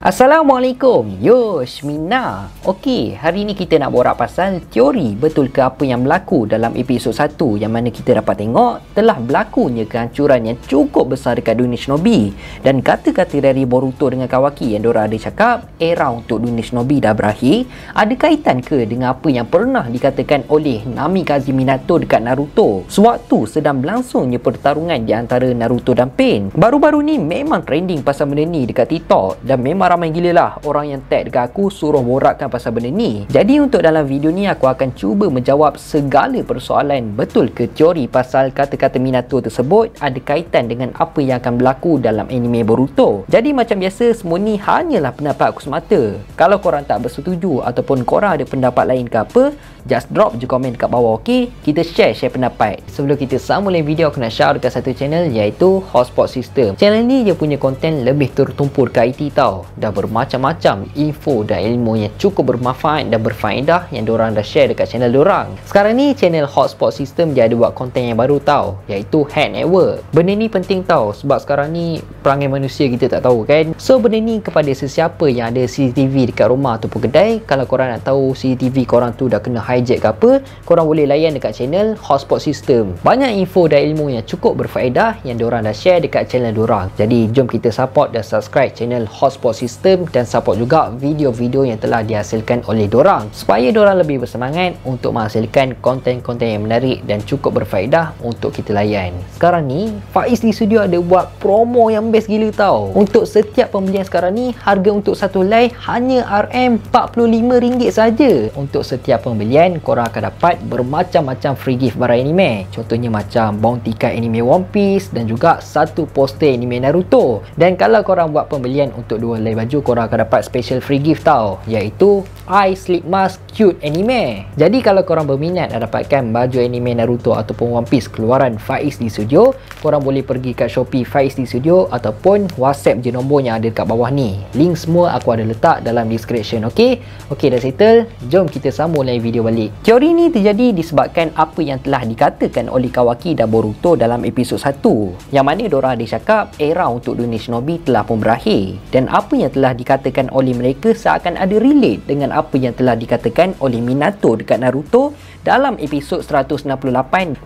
Assalamualaikum, Yoshmina. Okey, hari ni kita nak borak pasal teori betul ke apa yang berlaku dalam episod 1 yang mana kita dapat tengok telah berlakunya kehancuran yang cukup besar dekat dunia Shinobi. Dan kata-kata dari Boruto dengan Kawaki yang diorang ada cakap era untuk dunia Shinobi dah berakhir, ada kaitan ke dengan apa yang pernah dikatakan oleh Namikaze Minato dekat Naruto sewaktu sedang berlangsungnya pertarungan di antara Naruto dan Pain. Baru-baru ni memang trending pasal benda ni dekat TikTok dan memang ramai gila lah orang yang tag dekat aku suruh borakkan pasal benda ni. Jadi untuk dalam video ni aku akan cuba menjawab segala persoalan betul ke teori pasal kata-kata Minato tersebut ada kaitan dengan apa yang akan berlaku dalam anime Boruto. Jadi macam biasa semua ni hanyalah pendapat aku semata. Kalau korang tak bersetuju ataupun korang ada pendapat lain ke apa, just drop je komen kat bawah, okey? Kita share pendapat. Sebelum kita sambung video, aku nak share dekat satu channel iaitu Hotspot System. Channel ni dia punya konten lebih tertumpur ke IT tau. Dah bermacam-macam info dan ilmu yang cukup bermanfaat dan berfaedah yang diorang dah share dekat channel diorang. Sekarang ni channel Hotspot System dia ada buat konten yang baru tau, iaitu Hack Network. Benda ni penting tau sebab sekarang ni perangai manusia kita tak tahu kan. So benda ni kepada sesiapa yang ada CCTV dekat rumah ataupun kedai, kalau korang nak tahu CCTV korang tu dah kena hijack ke apa, korang boleh layan dekat channel Hotspot System. Banyak info dan ilmu yang cukup berfaedah yang diorang dah share dekat channel diorang. Jadi jom kita support dan subscribe channel Hotspot System dan support juga video-video yang telah dihasilkan oleh diorang supaya diorang lebih bersemangat untuk menghasilkan konten-konten yang menarik dan cukup berfaedah untuk kita layan. Sekarang ni Faiz di studio ada buat promo yang best gila tau. Untuk setiap pembelian sekarang ni, harga untuk satu live hanya RM45 saja. Untuk setiap pembelian korang akan dapat bermacam-macam free gift barang anime. Contohnya macam bounty card anime One Piece dan juga satu poster anime Naruto. Dan kalau korang buat pembelian untuk dua live baju, korang akan dapat special free gift tau, iaitu Eye Sleep Mask Cute Anime. Jadi kalau korang berminat nak dapatkan baju anime Naruto ataupun One Piece keluaran Faiz di studio, korang boleh pergi kat Shopee Faiz di studio ataupun WhatsApp je nombor yang ada kat bawah ni. Link semua aku ada letak dalam description, okey? Okey, dah settle. Jom kita sambung lagi video balik. Teori ni terjadi disebabkan apa yang telah dikatakan oleh Kawaki dan Boruto dalam episod 1, yang mana diorang ada cakap era untuk dunia Shinobi telah pun berakhir. Dan apa yang telah dikatakan oleh mereka seakan ada relate dengan apa yang telah dikatakan oleh Minato dekat Naruto dalam episod 168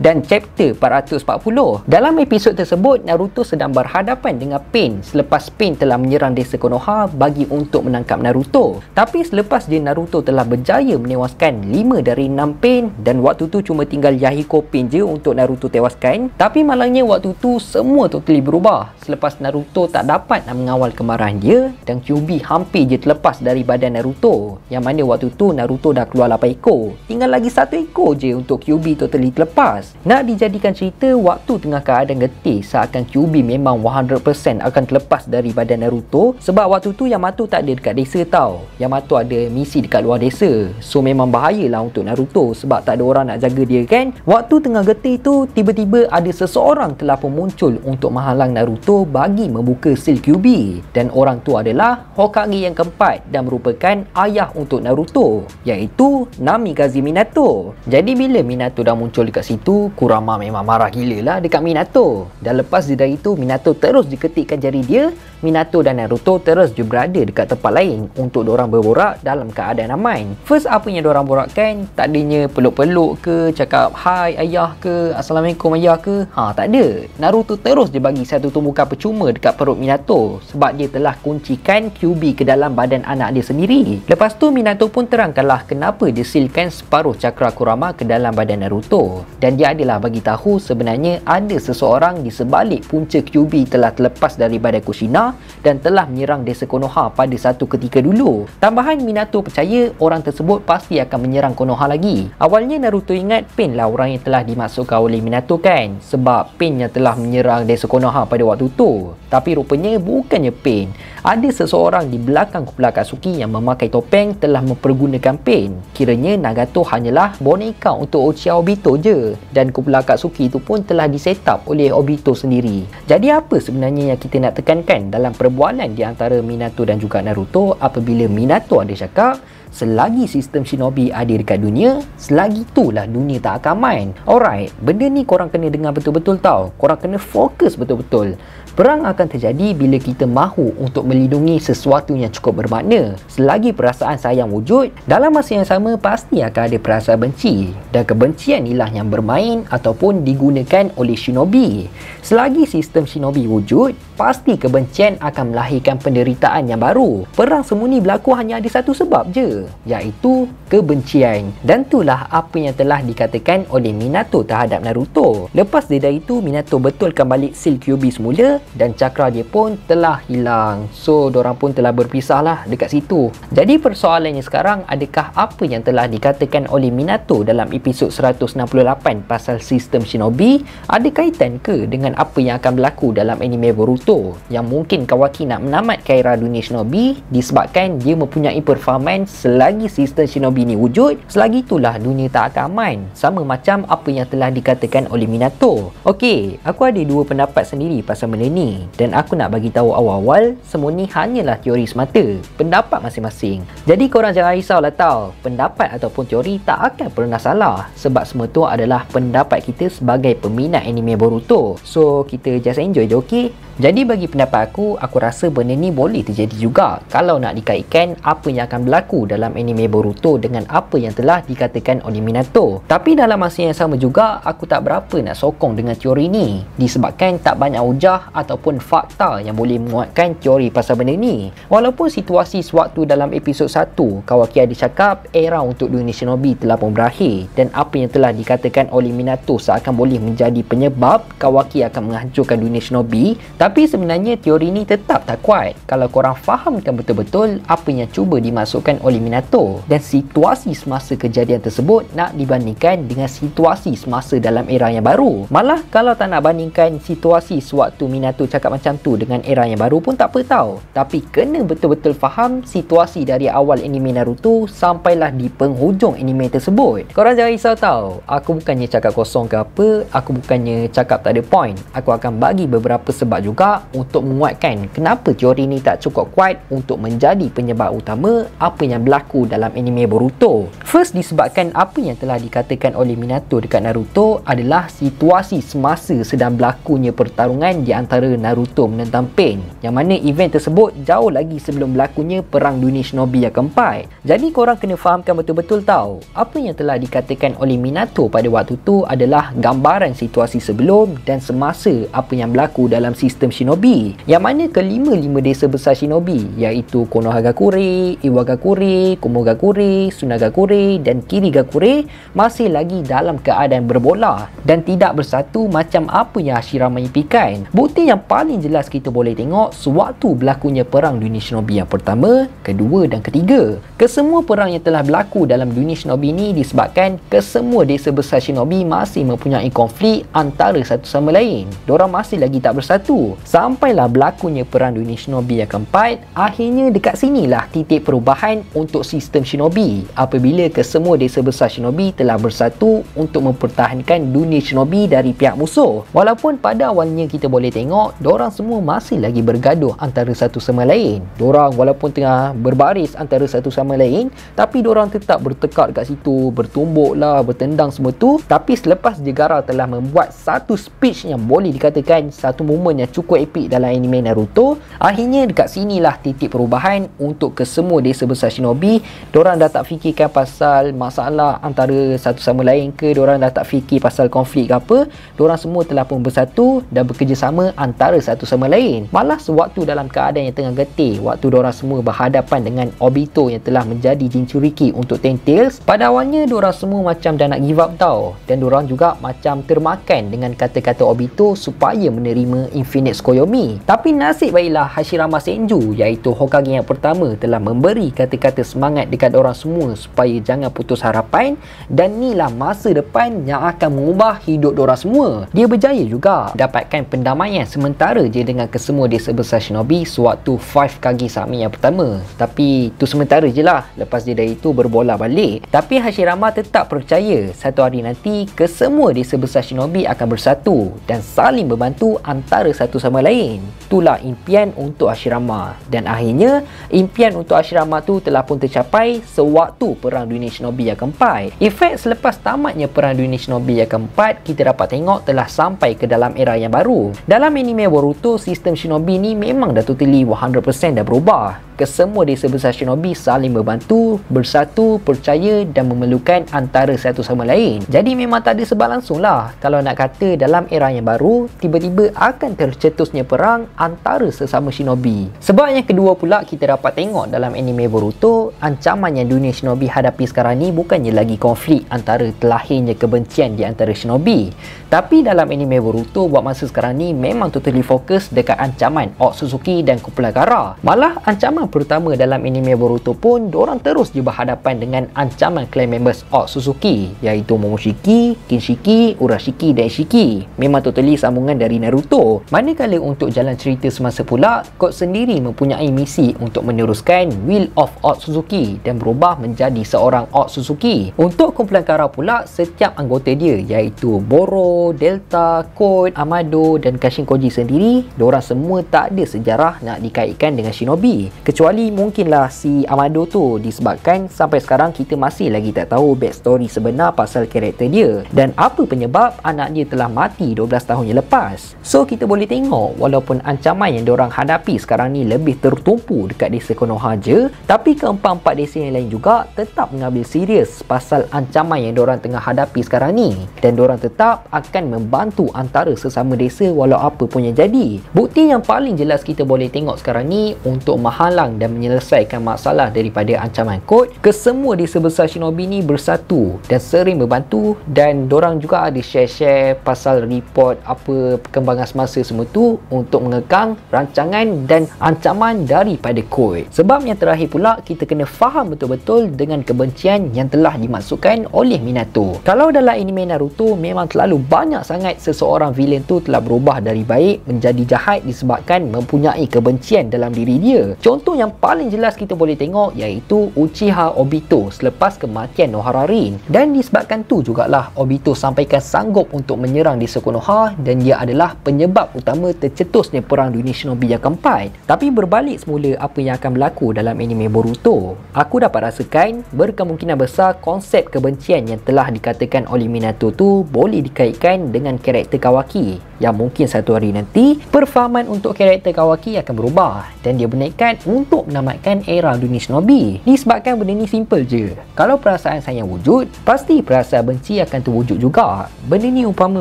dan chapter 440. Dalam episod tersebut, Naruto sedang berhadapan dengan Pain selepas Pain telah menyerang desa Konoha bagi untuk menangkap Naruto. Tapi selepas dia Naruto telah berjaya menewaskan 5 dari 6 Pain dan waktu tu cuma tinggal Yahiko Pain je untuk Naruto tewaskan. Tapi malangnya waktu tu semua totally berubah selepas Naruto tak dapat nak mengawal kemarahan dia dan Kyuubi hampir je terlepas dari badan Naruto. Yang mana waktu tu Naruto dah keluar 8 ekor. Tinggal lagi 1 ekor je untuk Kyuubi totally terlepas. Nak dijadikan cerita, waktu tengah keadaan getih seakan Kyuubi memang 100% akan terlepas dari badan Naruto sebab waktu tu Yamato tak ada dekat desa tau. Yamato ada misi dekat luar desa. So memang bahayalah untuk Naruto sebab tak ada orang nak jaga dia kan. Waktu tengah getih tu, tiba-tiba ada seseorang telah pun muncul untuk menghalang Naruto bagi membuka seal Kyuubi. Dan orang tu adalah Hokage yang keempat dan merupakan ayah untuk Naruto, iaitu Namikaze Minato. Jadi bila Minato dah muncul dekat situ, Kurama memang marah gila lah dekat Minato. Dan lepas dari itu, Minato terus diketikkan jari dia. Minato dan Naruto terus je berada dekat tempat lain untuk diorang berborak dalam keadaan aman. First apa yang diorang borakkan, tak adanya peluk-peluk ke, cakap hai ayah ke, assalamualaikum ayah ke. Tak ada. Naruto terus je bagi satu tumbukan percuma dekat perut Minato sebab dia telah kuncikan Kyuubi ke dalam badan anak dia sendiri. Lepas tu Minato pun terangkanlah kenapa dia sealkan separuh cakra Kurama ke dalam badan Naruto. Dan dia adalah bagi tahu sebenarnya ada seseorang di sebalik punca Kyuubi telah terlepas dari badan Kushina dan telah menyerang desa Konoha pada satu ketika dulu. Tambahan, Minato percaya orang tersebut pasti akan menyerang Konoha lagi. Awalnya Naruto ingat Pain lah orang yang telah dimasukkan oleh Minato kan, sebab Pain yang telah menyerang desa Konoha pada waktu tu. Tapi rupanya bukannya Pain. Ada seseorang di belakang kepala Akatsuki yang memakai topeng telah mempergunakan Pain. Kiranya Nagato hanyalah boneka untuk Uchiha Obito je dan kepala Akatsuki itu pun telah disetup oleh Obito sendiri. Jadi apa sebenarnya yang kita nak tekankan dalam perbualan di antara Minato dan juga Naruto apabila Minato ada cakap selagi sistem shinobi ada dekat dunia, selagi itulah dunia tak akan main. Alright, benda ni korang kena dengar betul-betul tau. Korang kena fokus betul-betul. Perang akan terjadi bila kita mahu untuk melindungi sesuatu yang cukup bermakna. Selagi perasaan sayang wujud, dalam masa yang sama pasti akan ada perasaan benci. Dan kebencian inilah yang bermain ataupun digunakan oleh shinobi. Selagi sistem shinobi wujud, pasti kebencian akan melahirkan penderitaan yang baru. Perang semua ni berlaku hanya ada satu sebab je, iaitu kebencian. Dan itulah apa yang telah dikatakan oleh Minato terhadap Naruto. Lepas dari itu, Minato betulkan balik Seal Kyuubi semula dan cakra dia pun telah hilang. So, dorang pun telah berpisah lah dekat situ. Jadi persoalannya sekarang, adakah apa yang telah dikatakan oleh Minato dalam episod 168 pasal sistem shinobi ada kaitan ke dengan apa yang akan berlaku dalam anime Boruto, yang mungkin Kawaki nak menamatkan era dunia shinobi disebabkan dia mempunyai performance selagi sistem shinobi ni wujud, selagi itulah dunia tak akan aman, sama macam apa yang telah dikatakan oleh Minato. Okey, aku ada dua pendapat sendiri pasal benda ni, dan aku nak bagi tahu awal-awal semua ni hanyalah teori semata, pendapat masing-masing. Jadi korang jangan risaulah tau, pendapat ataupun teori tak akan pernah salah, sebab semua tu adalah pendapat kita sebagai peminat anime Boruto. So kita just enjoy je, okey? Jadi bagi pendapat aku rasa benda ni boleh terjadi juga kalau nak dikaitkan apa yang akan berlaku dalam anime Boruto dengan apa yang telah dikatakan oleh Minato. Tapi dalam masa yang sama juga, aku tak berapa nak sokong dengan teori ni, disebabkan tak banyak hujah ataupun fakta yang boleh menguatkan teori pasal benda ni. Walaupun situasi sewaktu dalam episod 1 Kawaki ada cakap era untuk dunia shinobi telah pun berakhir, dan apa yang telah dikatakan oleh Minato seakan boleh menjadi penyebab Kawaki akan menghancurkan dunia shinobi, tapi sebenarnya teori ni tetap tak kuat kalau korang fahamkan betul-betul apa yang cuba dimasukkan oleh Minato, dan situasi semasa kejadian tersebut nak dibandingkan dengan situasi semasa dalam era yang baru. Malah kalau tak nak bandingkan situasi sewaktu Minato cakap macam tu dengan era yang baru pun tak apa tau, tapi kena betul-betul faham situasi dari awal anime Naruto sampailah di penghujung anime tersebut. Korang jangan risau tau, aku bukannya cakap kosong ke apa, aku bukannya cakap tak ada point. Aku akan bagi beberapa sebab juga untuk menguatkan kenapa teori ni tak cukup kuat untuk menjadi penyebab utama apa yang berlaku dalam anime Boruto. First, disebabkan apa yang telah dikatakan oleh Minato dekat Naruto adalah situasi semasa sedang berlakunya pertarungan di antara Naruto menentang Pain, yang mana event tersebut jauh lagi sebelum berlakunya perang dunia shinobi yang keempat. Jadi korang kena fahamkan betul-betul tau, apa yang telah dikatakan oleh Minato pada waktu tu adalah gambaran situasi sebelum dan semasa apa yang berlaku dalam sistem shinobi, yang mana kelima-lima desa besar shinobi iaitu Konohagakure, Iwagakure, Kumogakure, Sunagakure dan Kirigakure masih lagi dalam keadaan berbola dan tidak bersatu macam apa yang Hashirama impikan. Bukti yang paling jelas kita boleh tengok sewaktu berlakunya perang dunia shinobi yang pertama, kedua dan ketiga. Kesemua perang yang telah berlaku dalam dunia shinobi ni disebabkan kesemua desa besar shinobi masih mempunyai konflik antara satu sama lain. Diorang masih lagi tak bersatu. Sampailah berlakunya perang dunia shinobi yang keempat, akhirnya dekat sinilah titik perubahan untuk sistem shinobi apabila kesemua desa besar shinobi telah bersatu untuk mempertahankan dunia shinobi dari pihak musuh. Walaupun pada awalnya kita boleh tengok diorang semua masih lagi bergaduh antara satu sama lain. Diorang walaupun tengah berbaris antara satu sama lain, tapi diorang tetap bertekad kat situ, bertumbuk lah, bertendang semua tu. Tapi selepas Jegara telah membuat satu speech yang boleh dikatakan satu momen yang cukup epik dalam anime Naruto, akhirnya dekat sinilah titik perubahan untuk kesemua desa besar shinobi. Diorang dah tak fikirkan pasal masalah antara satu sama lain ke, diorang dah tak fikir pasal konflik ke apa. Diorang semua telah pun bersatu dan bekerjasama antara satu sama lain. Malah sewaktu dalam keadaan yang tengah getih, waktu diorang semua berhadapan dengan Obito yang telah menjadi Jinchuriki untuk Ten Tails, pada awalnya diorang semua macam dah nak give up tau, dan diorang juga macam termakan dengan kata-kata Obito supaya menerima Infinite Tsukuyomi. Tapi nasib baiklah Hashirama Senju iaitu Hokage yang pertama telah memberi kata-kata semangat dekat diorang semua supaya jangan putus harapan, dan inilah masa depan yang akan mengubah hidup diorang semua. Dia berjaya juga dapatkan pendamaian sementara je dengan kesemua desa besar Shinobi sewaktu Five Kage Sami yang pertama. Tapi tu sementara je lah, lepas dia dari itu berbola balik. Tapi Hashirama tetap percaya satu hari nanti kesemua desa besar Shinobi akan bersatu dan saling membantu antara satu sama lain. Itulah impian untuk Hashirama, dan akhirnya impian untuk Hashirama tu telah pun tercapai sewaktu Perang Dunia Shinobi yang keempat. Efek selepas tamatnya Perang Dunia Shinobi yang keempat, kita dapat tengok telah sampai ke dalam era yang baru. Dalam anime Boruto, sistem Shinobi ni memang dah totally 100% dah berubah. Kesemua desa besar Shinobi saling membantu, bersatu, percaya dan memerlukan antara satu sama lain. Jadi memang tak ada sebab langsung lah kalau nak kata dalam era yang baru tiba-tiba akan tercetusnya perang antara sesama Shinobi. Sebab yang kedua pula kita dapat tengok dalam anime Boruto, ancaman yang dunia Shinobi hadapi sekarang ni bukannya lagi konflik antara terlahirnya kebencian di antara Shinobi. Tapi dalam anime Boruto buat masa sekarang ni memang totally fokus dekat ancaman Otsutsuki dan kumpulan Gaara. Malah ancaman pertama dalam anime Boruto pun diorang terus je berhadapan dengan ancaman clan members Otsutsuki, iaitu Momoshiki, Kinshiki, Urashiki dan Ishiki. Memang totally sambungan dari Naruto. Manakala untuk jalan cerita semasa pula, Code sendiri mempunyai misi untuk meneruskan Will of Otsutsuki dan berubah menjadi seorang Otsutsuki. Untuk kumpulan Gaara pula, setiap anggota dia iaitu Boro, Delta, Code, Amado dan Kashinkoji sendiri, diorang semua tak ada sejarah nak dikaitkan dengan Shinobi. Kecuali mungkinlah si Amado tu, disebabkan sampai sekarang kita masih lagi tak tahu backstory sebenar pasal karakter dia dan apa penyebab anak dia telah mati 12 tahun yang lepas. So kita boleh tengok walaupun ancaman yang diorang hadapi sekarang ni lebih tertumpu dekat desa Konoha je, tapi keempat-empat desa yang lain juga tetap mengambil serius pasal ancaman yang diorang tengah hadapi sekarang ni, dan diorang tetap akan membantu antara sesama desa walau apa pun yang jadi. Bukti yang paling jelas kita boleh tengok sekarang ni untuk menghalang dan menyelesaikan masalah daripada ancaman Code, kesemua desa besar Shinobi ni bersatu dan sering membantu, dan dorang juga ada share-share pasal report apa perkembangan semasa semua tu untuk mengekang rancangan dan ancaman daripada Code. Sebab yang terakhir pula, kita kena faham betul-betul dengan kebencian yang telah dimasukkan oleh Minato. Kalau dalam anime Naruto memang terlalu banyak sangat seseorang villain tu telah berubah dari baik menjadi jahat disebabkan mempunyai kebencian dalam diri dia. Contoh yang paling jelas kita boleh tengok iaitu Uchiha Obito selepas kematian Nohara-rin, dan disebabkan tu jugalah Obito sampaikan sanggup untuk menyerang desa Konoha, dan dia adalah penyebab utama tercetusnya Perang Dunia Shinobi yang keempat. Tapi berbalik semula apa yang akan berlaku dalam anime Boruto, aku dapat rasakan berkemungkinan besar konsep kebencian yang telah dikatakan oleh Minato tu boleh dikaitkan dengan karakter Kawaki, yang mungkin satu hari nanti perfahaman untuk karakter Kawaki akan berubah dan dia berniat untuk menamatkan era dunia Shinobi. Disebabkan benda ni simple je. Kalau perasaan sayang wujud, pasti perasaan benci akan terwujud juga. Benda ni umpama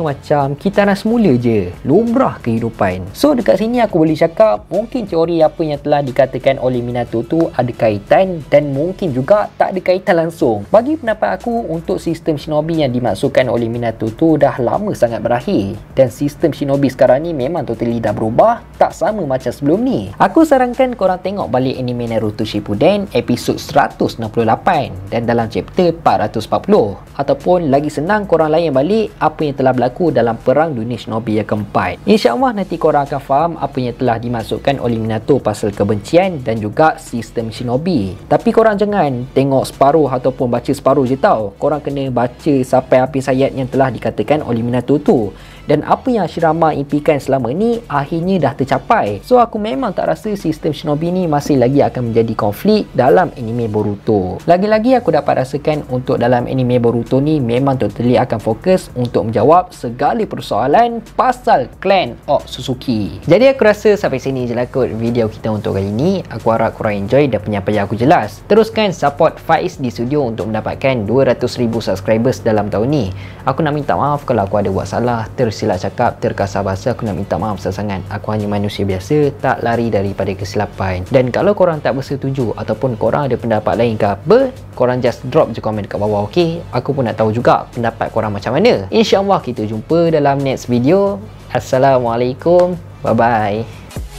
macam kitaran semula je, lumrah kehidupan. So dekat sini aku boleh cakap mungkin teori apa yang telah dikatakan oleh Minato tu ada kaitan, dan mungkin juga tak ada kaitan langsung. Bagi pendapat aku, untuk sistem Shinobi yang dimaksudkan oleh Minato tu dah lama sangat berakhir, dan sistem Shinobi sekarang ni memang totally dah berubah, tak sama macam sebelum ni. Aku sarankan korang tengok balik anime Naruto Shippuden episod 168 dan dalam chapter 440, ataupun lagi senang korang layan balik apa yang telah berlaku dalam Perang Dunia Shinobi yang keempat. InsyaAllah nanti korang akan faham apa yang telah dimaksudkan oleh Minato pasal kebencian dan juga sistem Shinobi. Tapi korang jangan tengok separuh ataupun baca separuh je tau. Korang kena baca sampai habis ayat yang telah dikatakan oleh Minato tu, dan apa yang Hashirama impikan selama ni akhirnya dah tercapai. So aku memang tak rasa sistem Shinobi ni masih lagi akan menjadi konflik dalam anime Boruto. Lagi-lagi aku dapat rasakan untuk dalam anime Boruto ni memang totally akan fokus untuk menjawab segala persoalan pasal clan Otsutsuki. Jadi aku rasa sampai sini je lah kot video kita untuk kali ni. Aku harap korang enjoy dan penyampaian aku jelas. Teruskan support Faiz di studio untuk mendapatkan 200,000 subscribers dalam tahun ni. Aku nak minta maaf kalau aku ada buat salah, tersilap cakap, terkasar bahasa. Aku nak minta maaf sangat. Aku hanya manusia biasa, tak lari daripada kesilapan. Dan kalau korang tak bersetuju ataupun korang ada pendapat lain ke apa, korang just drop je komen kat bawah, ok? Aku pun nak tahu juga pendapat korang macam mana. InsyaAllah kita jumpa dalam next video. Assalamualaikum. Bye-bye.